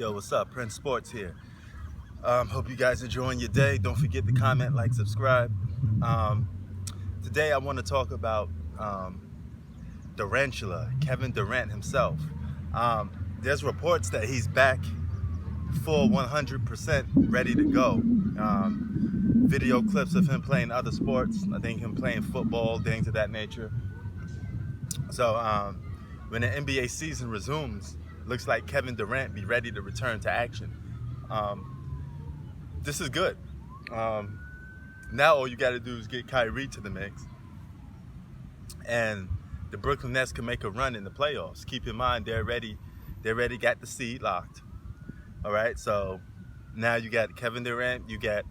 Yo, what's up? Prince Sports here. Hope you guys enjoying your day. Don't forget to comment, like, subscribe. Um, Today I want to talk about Durantula, Kevin Durant himself. There's reports that he's back full 100% ready to go. Video clips of him playing other sports. I think him playing football, things of that nature. So when the NBA season resumes, looks like Kevin Durant be ready to return to action. This is good. Now all you got to do is get Kyrie to the mix, and the Brooklyn Nets can make a run in the playoffs. Keep in mind they're ready. They already got the seed locked. All right, so now you got Kevin Durant. You got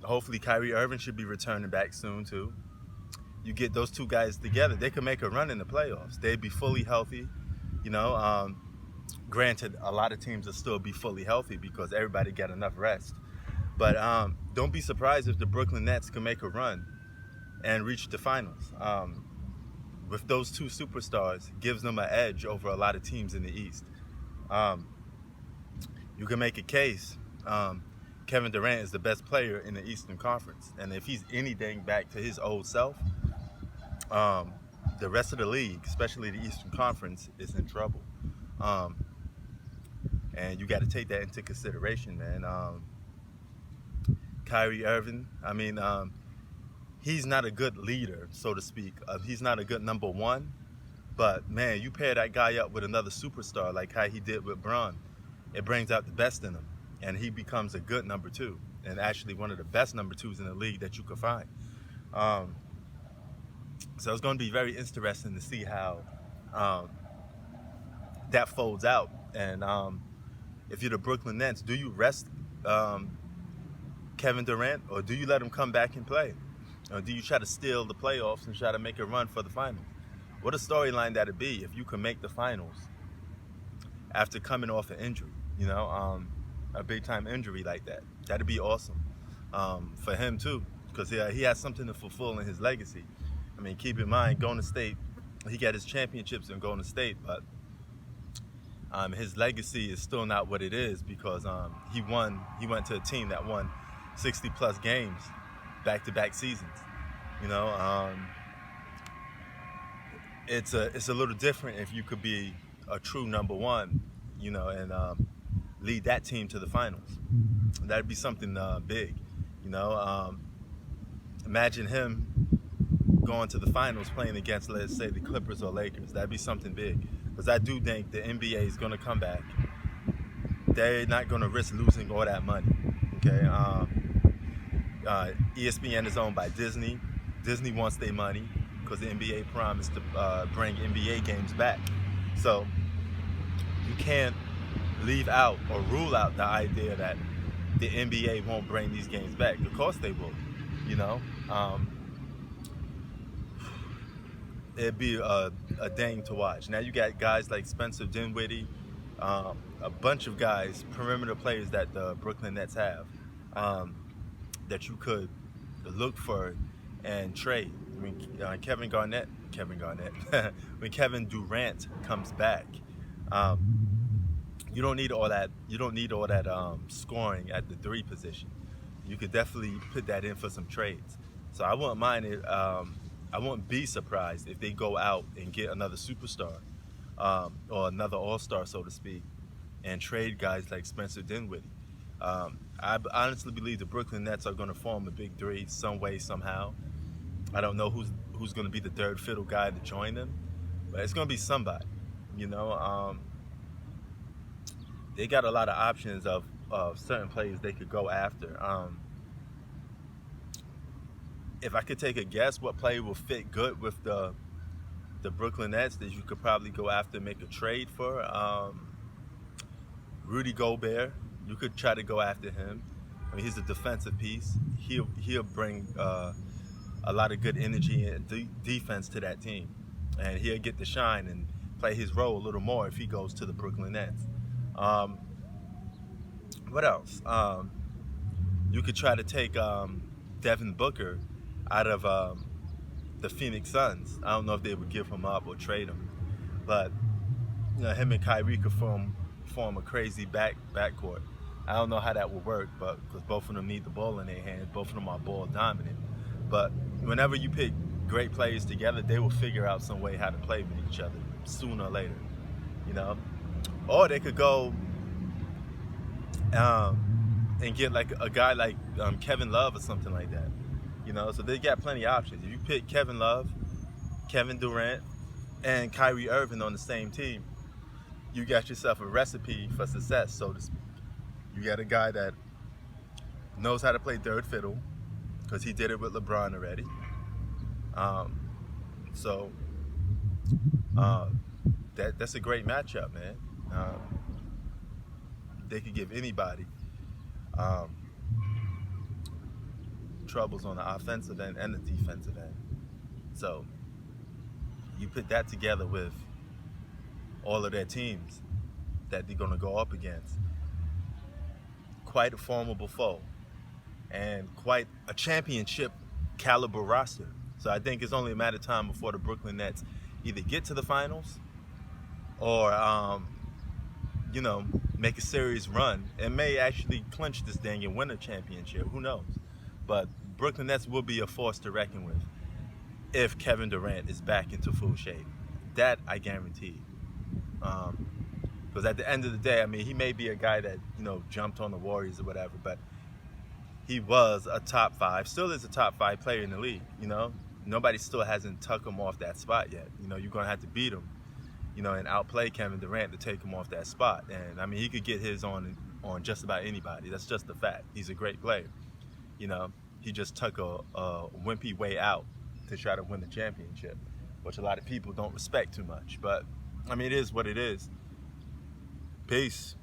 hopefully Kyrie Irving should be returning back soon too. You get those two guys together, they can make a run in the playoffs. They'd be fully healthy. Granted, a lot of teams will still be fully healthy because everybody got enough rest. But don't be surprised if the Brooklyn Nets can make a run and reach the finals. With those two superstars, gives them an edge over a lot of teams in the East. You can make a case. Kevin Durant is the best player in the Eastern Conference. And if he's anything back to his old self, the rest of the league, especially the Eastern Conference, is in trouble. And you got to take that into consideration, man. Kyrie Irving, he's not a good leader, so to speak. He's not a good number one. But, man, you pair that guy up with another superstar like how he did with Bron, it brings out the best in him. And he becomes a good number two, and actually one of the best number twos in the league that you could find. So it's going to be very interesting to see how that folds out. And if you're the Brooklyn Nets, do you rest Kevin Durant, or do you let him come back and play? Or do you try to steal the playoffs and try to make a run for the finals? What a storyline that'd be if you could make the finals after coming off an injury, a big-time injury like that. That'd be awesome for him, too, because he has something to fulfill in his legacy. Keep in mind, Golden State, he got his championships in Golden State, but his legacy is still not what it is because he went to a team that won 60-plus games back-to-back seasons. It's a little different if you could be a true number one, and lead that team to the finals. That'd be something big, Imagine him going to the finals playing against, let's say, the Clippers or Lakers. That'd be something big, because I do think the NBA is going to come back. They're not going to risk losing all that money. Okay. ESPN is owned by Disney. Disney wants their money because the NBA promised to bring NBA games back. So you can't leave out or rule out the idea that the NBA won't bring these games back. Of course they will. It'd be a thing to watch. Now you got guys like Spencer Dinwiddie, a bunch of guys, perimeter players that the Brooklyn Nets have, that you could look for and trade. Kevin when Kevin Durant comes back, you don't need all that. You don't need all that scoring at the three position. You could definitely put that in for some trades. So I wouldn't mind it. I wouldn't be surprised if they go out and get another superstar or another all-star, so to speak, and trade guys like Spencer Dinwiddie. I honestly believe the Brooklyn Nets are going to form a big three some way, somehow. I don't know who's going to be the third fiddle guy to join them, but it's going to be somebody. They got a lot of options of certain players they could go after. If I could take a guess what player will fit good with the Brooklyn Nets that you could probably go after and make a trade for, Rudy Gobert. You could try to go after him. He's a defensive piece. He'll bring a lot of good energy and defense to that team, and he'll get to shine and play his role a little more if he goes to the Brooklyn Nets. What else? You could try to take Devin Booker out of the Phoenix Suns. I don't know if they would give him up or trade him, but him and Kyrie could form form a crazy backcourt. I don't know how that will work, but because both of them need the ball in their hands, both of them are ball dominant. But whenever you pick great players together, they will figure out some way how to play with each other sooner or later, you know. Or they could go and get like a guy like Kevin Love or something like that, you know. So they got plenty of options. If you pick Kevin Love, Kevin Durant, and Kyrie Irving on the same team, you got yourself a recipe for success, so to speak. You got a guy that knows how to play third fiddle because he did it with LeBron already. So that's a great matchup, man. They could give anybody troubles on the offensive end and the defensive end. So you put that together with all of their teams that they're going to go up against. Quite a formidable foe and quite a championship caliber roster. So I think it's only a matter of time before the Brooklyn Nets either get to the finals or, make a serious run and may actually clinch this thing and win a championship. Who knows? But Brooklyn Nets will be a force to reckon with if Kevin Durant is back into full shape. That I guarantee. Because at the end of the day, I mean, he may be a guy that, jumped on the Warriors or whatever, but he was a top 5, still is a top 5 player in the league, Nobody still hasn't tucked him off that spot yet. You're going to have to beat him, and outplay Kevin Durant to take him off that spot. And, I mean, he could get his on just about anybody. That's just a fact. He's a great player. He just took a wimpy way out to try to win the championship, which a lot of people don't respect too much. But, I mean, it is what it is. Peace.